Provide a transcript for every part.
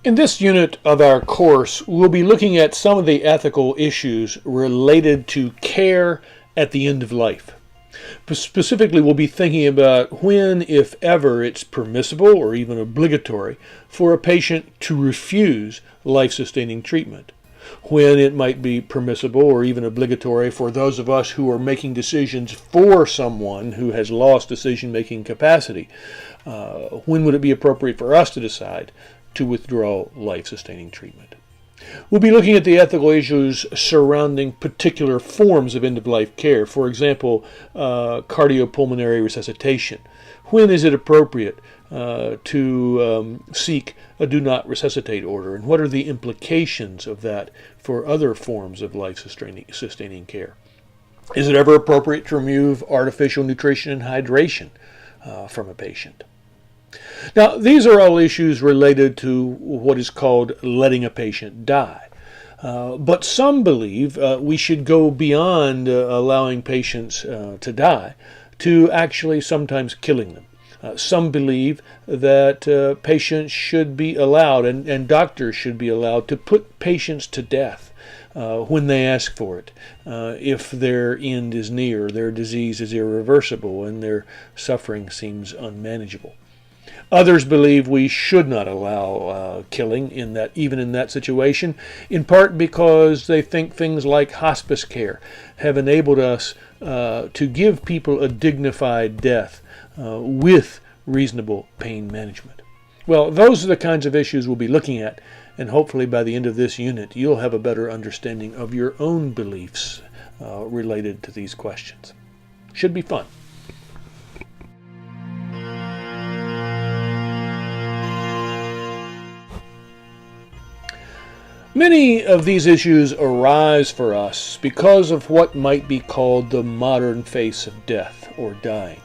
In this unit of our course, we'll be looking at some of the ethical issues related to care at the end of life. Specifically, we'll be thinking about when, if ever, it's permissible or even obligatory for a patient to refuse life-sustaining treatment. When it might be permissible or even obligatory for those of us who are making decisions for someone who has lost decision-making capacity. When would it be appropriate for us to decide to withdraw life-sustaining treatment? We'll be looking at the ethical issues surrounding particular forms of end-of-life care. For example, cardiopulmonary resuscitation. When is it appropriate to seek a do not resuscitate order, and what are the implications of that for other forms of life-sustaining care? Is it ever appropriate to remove artificial nutrition and hydration from a patient? Now, these are all issues related to what is called letting a patient die. But some believe we should go beyond allowing patients to die to actually sometimes killing them. Some believe that patients should be allowed, and doctors should be allowed, to put patients to death when they ask for it, if their end is near, their disease is irreversible, and their suffering seems unmanageable. Others believe we should not allow killing even in that situation, in part because they think things like hospice care have enabled us to give people a dignified death with reasonable pain management. Well, those are the kinds of issues we'll be looking at, and hopefully by the end of this unit you'll have a better understanding of your own beliefs related to these questions. Should be fun. Many of these issues arise for us because of what might be called the modern face of death or dying.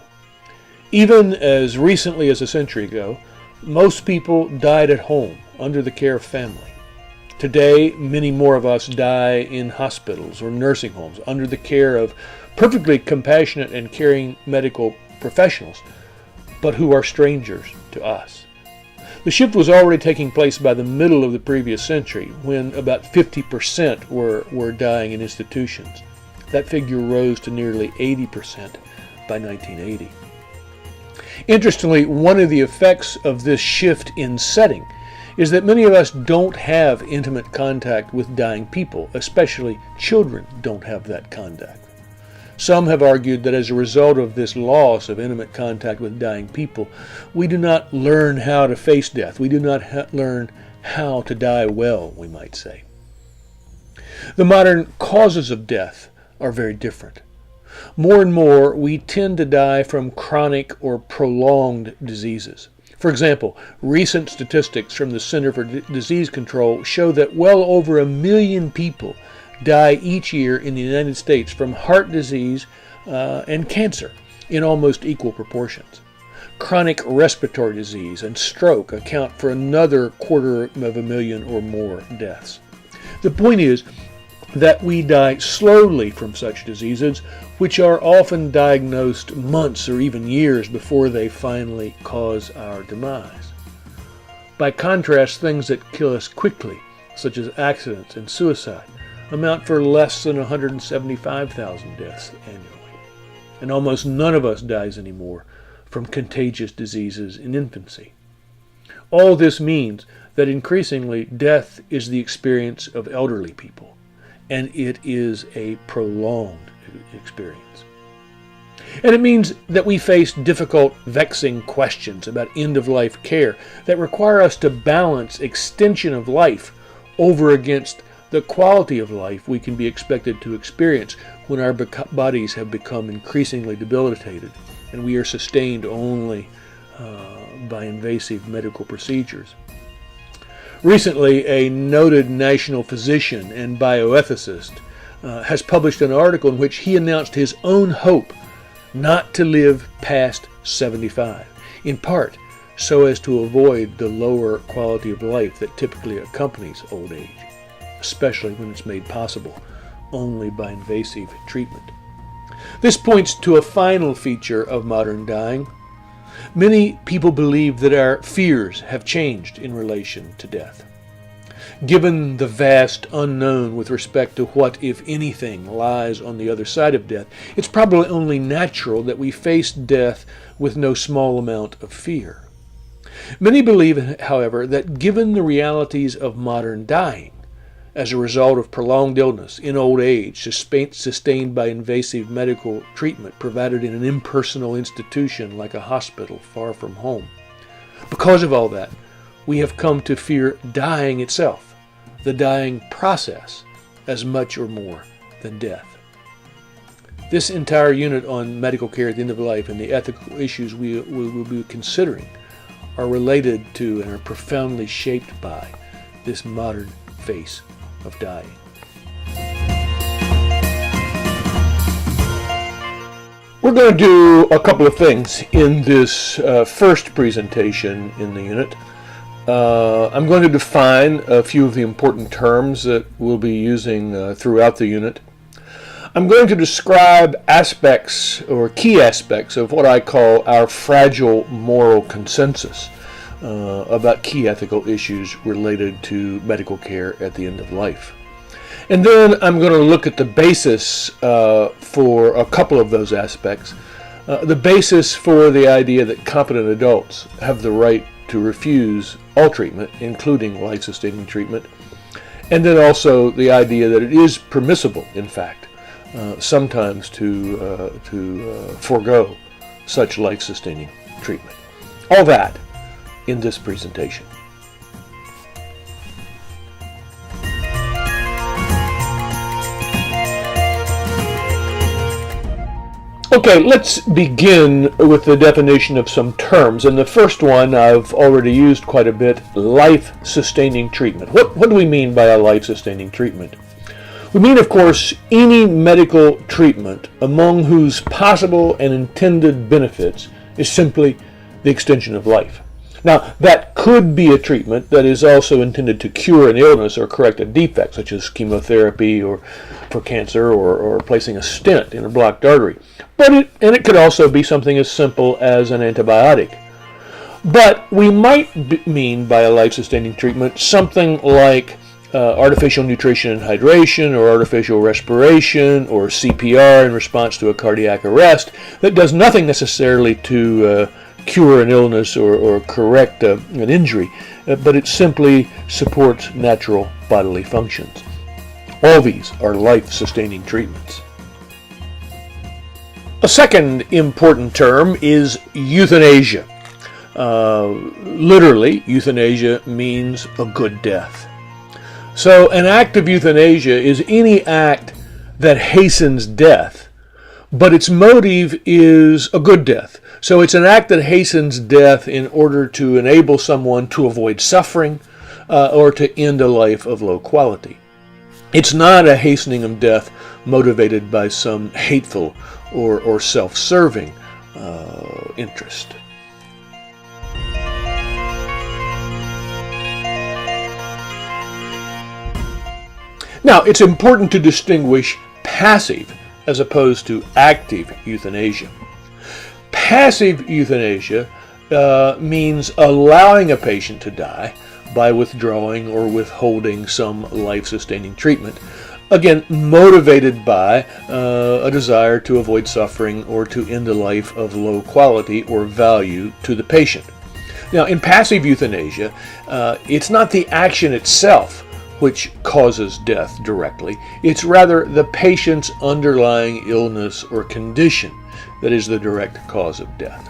Even as recently as a century ago, most people died at home under the care of family. Today, many more of us die in hospitals or nursing homes under the care of perfectly compassionate and caring medical professionals, but who are strangers to us. The shift was already taking place by the middle of the previous century, when about 50% were dying in institutions. That figure rose to nearly 80% by 1980. Interestingly, one of the effects of this shift in setting is that many of us don't have intimate contact with dying people, especially children don't have that contact. Some have argued that as a result of this loss of intimate contact with dying people, we do not learn how to face death. We do not learn how to die well, we might say. The modern causes of death are very different. More and more, we tend to die from chronic or prolonged diseases. For example, recent statistics from the Center for Disease Control show that well over 1 million people die each year in the United States from heart disease and cancer in almost equal proportions. Chronic respiratory disease and stroke account for another 250,000 or more deaths. The point is that we die slowly from such diseases, which are often diagnosed months or even years before they finally cause our demise. By contrast, things that kill us quickly, such as accidents and suicide, amount for less than 175,000 deaths annually. And almost none of us dies anymore from contagious diseases in infancy. All this means that increasingly death is the experience of elderly people, and it is a prolonged experience. And it means that we face difficult, vexing questions about end-of-life care that require us to balance extension of life over against the quality of life we can be expected to experience when our bodies have become increasingly debilitated and we are sustained only by invasive medical procedures. Recently, a noted national physician and bioethicist has published an article in which he announced his own hope not to live past 75, in part so as to avoid the lower quality of life that typically accompanies old age, especially when it's made possible only by invasive treatment. This points to a final feature of modern dying. Many people believe that our fears have changed in relation to death. Given the vast unknown with respect to what, if anything, lies on the other side of death, it's probably only natural that we face death with no small amount of fear. Many believe, however, that given the realities of modern dying, as a result of prolonged illness in old age, sustained by invasive medical treatment provided in an impersonal institution like a hospital far from home, because of all that, we have come to fear dying itself, the dying process, as much or more than death. This entire unit on medical care at the end of life and the ethical issues we will be considering are related to and are profoundly shaped by this modern face of dying. We're going to do a couple of things in this first presentation in the unit. I'm going to define a few of the important terms that we'll be using throughout the unit. I'm going to describe aspects or key aspects of what I call our fragile moral consensus about key ethical issues related to medical care at the end of life. And then I'm going to look at the basis for a couple of those aspects. The basis for the idea that competent adults have the right to refuse all treatment, including life-sustaining treatment. And then also the idea that it is permissible, in fact, sometimes to forego such life-sustaining treatment. All that in this presentation. Okay, let's begin with the definition of some terms. And the first one I've already used quite a bit, life-sustaining treatment. What do we mean by a life-sustaining treatment? We mean, of course, any medical treatment among whose possible and intended benefits is simply the extension of life. Now, that could be a treatment that is also intended to cure an illness or correct a defect, such as chemotherapy or for cancer or placing a stent in a blocked artery. It could also be something as simple as an antibiotic. But we might mean by a life-sustaining treatment something like artificial nutrition and hydration, or artificial respiration, or CPR in response to a cardiac arrest that does nothing necessarily to cure an illness or correct an injury, but it simply supports natural bodily functions. All these are life-sustaining treatments. A second important term is euthanasia. Literally, euthanasia means a good death. So an act of euthanasia is any act that hastens death, but its motive is a good death. So it's an act that hastens death in order to enable someone to avoid suffering or to end a life of low quality. It's not a hastening of death motivated by some hateful or self-serving interest. Now, it's important to distinguish passive as opposed to active euthanasia. Passive euthanasia means allowing a patient to die by withdrawing or withholding some life-sustaining treatment, again, motivated by a desire to avoid suffering or to end a life of low quality or value to the patient. Now, in passive euthanasia, it's not the action itself which causes death directly. It's rather the patient's underlying illness or condition that is the direct cause of death.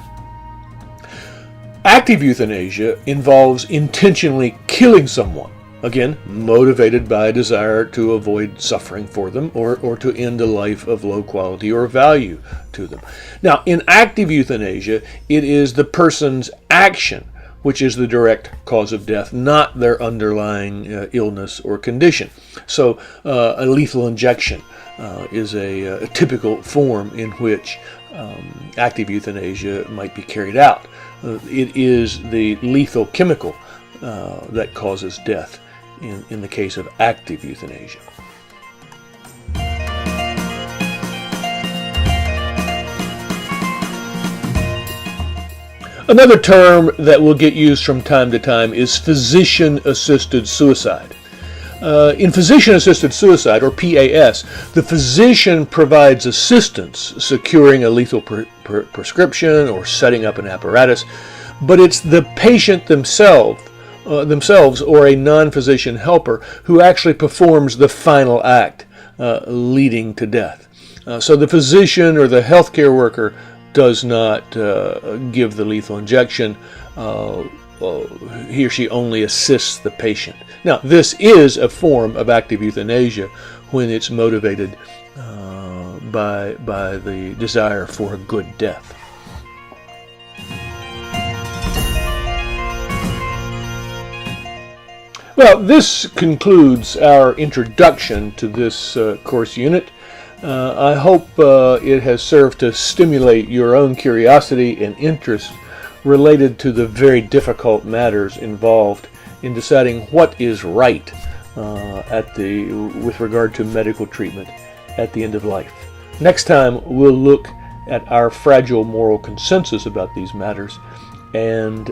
Active euthanasia involves intentionally killing someone, again, motivated by a desire to avoid suffering for them or to end a life of low quality or value to them. Now, in active euthanasia, it is the person's action which is the direct cause of death, not their underlying illness or condition. So a lethal injection is a typical form in which active euthanasia might be carried out. It is the lethal chemical that causes death in the case of active euthanasia. Another term that will get used from time to time is physician-assisted suicide. In physician-assisted suicide, or PAS, the physician provides assistance securing a lethal prescription or setting up an apparatus, but it's the patient themselves or a non-physician helper who actually performs the final act leading to death. So the physician or the healthcare worker does not give the lethal injection. He or she only assists the patient. Now, this is a form of active euthanasia when it's motivated by the desire for a good death. Well, this concludes our introduction to this course unit. I hope it has served to stimulate your own curiosity and interest related to the very difficult matters involved in deciding what is right with regard to medical treatment at the end of life. Next time, we'll look at our fragile moral consensus about these matters and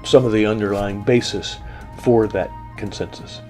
some of the underlying basis for that consensus.